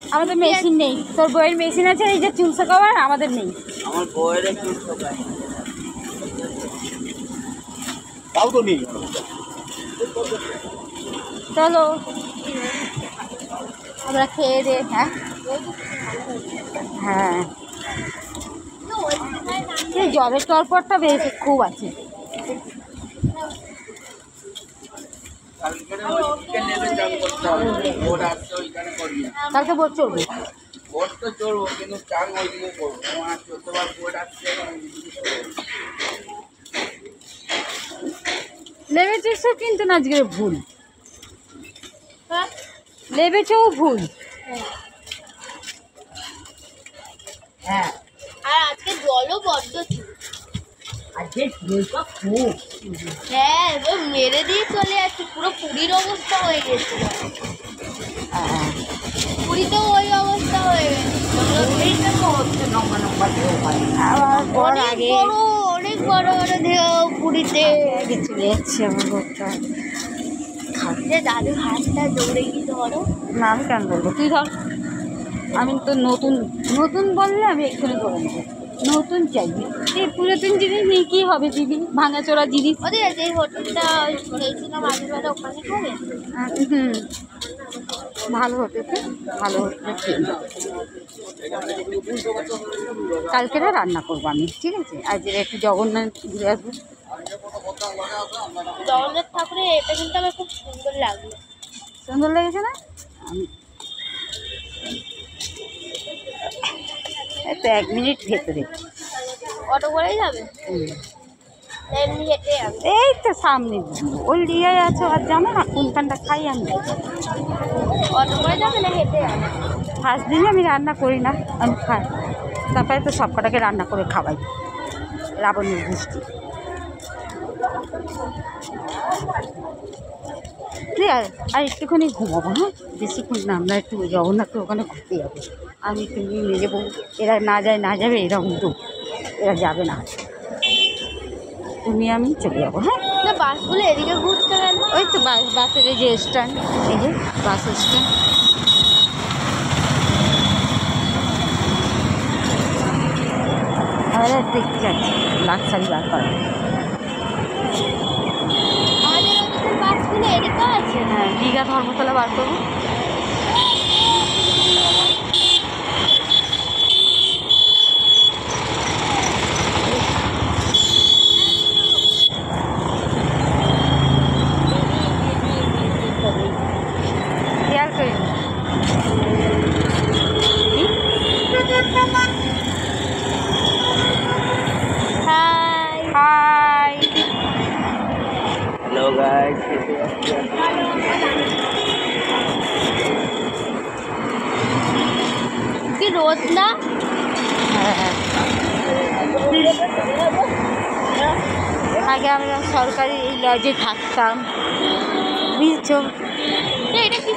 আমাদের মেশিন নেই। তোর বইয়ের মেশিন আছে এই যে চুল শুকাবার, আমাদের নেই। আমার বইয়ের চুল শুকায় তাও তো নেই। চলো আমরা খেয়ে দে। হ্যাঁ হ্যাঁ, এই জলের টরপরটা বেশ খুব আছে। কালকে বোট চলবে, বোট তো চড়বো কিন্তু চান ওইদিকে করবো। আমার 14 বার বোট আসছে, লেবেছিস কিন্তু না আজকে ভুল, লেবেছেও ভুল। হ্যাঁ, আর আজকে জলও বড্ড ছিল। আজকে জলটা খুব, হ্যাঁ, এবার মেরে দিয়ে চলে যাচ্ছে, পুরো পুরীর অবস্থা হয়ে গেছিল। পুরীতেও ওই অবস্থা হয়ে গেছিল। অনেক বড় বড় ঢেউ পুরীতে। চলে যাচ্ছে আমার ঘরটা। যে দাদু হাতটা দৌড়ে গিয়ে ধরো। না আমি কেন বলবো, তুই ধর। আমি তো নতুন নতুন বললে আমি এক্ষুনি করে নেবো। নতুন চাই, এই পুরাতন জিনিস নিয়ে কী হবে দিদি, ভাঙাচোরা জিনিস। ওদের যে হোটেলটা খেয়েছিলাম আগের বেলা, ওখানে খাবে। হুম, ভালো হতে ভালো হতে খেয়ে নেবো। কালকে রান্না করবো আমি, ঠিক আছে? আজ একটু জগন্নাথ ঘুরে আসবো। জগন্নাথ ঠাকুরের এটা কিন্তু আমার খুব সুন্দর লাগলো। সুন্দর লেগেছে না? এই তো 1 মিনিট ভেতরে। অটো করেই যাবে, এমনি হেঁটে যাবে। এই তো সামনে ওই দিয়ে আছে, আর জানো না কোনখানটা খাই আমি। অটো করে যাবে না হেঁটে যাবে? ফার্স্ট দিনে আমি রান্না করি না, আমি খাই। তারপরে তো সব কটাকে রান্না করে খাওয়াই, রাবণের দৃষ্টি। আর একটুখানি ঘুমাবো। হ্যাঁ, বেশিক্ষণ না, আমরা একটু জগন্নাথ ওখানে ঘুরতে যাবো। আমি একটু নিয়ে যাবো, এরা না যাবে, এরা উল্টো, এরা যাবে না। তুমি আমি চলে যাবো। হ্যাঁ, না বাসগুলো এদিকে ঘুরতে হবে না? ওই তো বাসের এই যে স্ট্যান্ড, এই যে বাস স্ট্যান্ড। দেখতে যাচ্ছি লাক্সারি বার করা। আমাদের ওদিকে বাসগুলো এদিকে আছে। হ্যাঁ, দীঘা ধর্মতলা বার করবো। খেয়াল করি হাই হাই। হ্যালো গাইস, কি রোদ না? হ্যাঁ, আগে আমরা সরকারি এই লজে থাকতাম, বুঝছো? এটা কি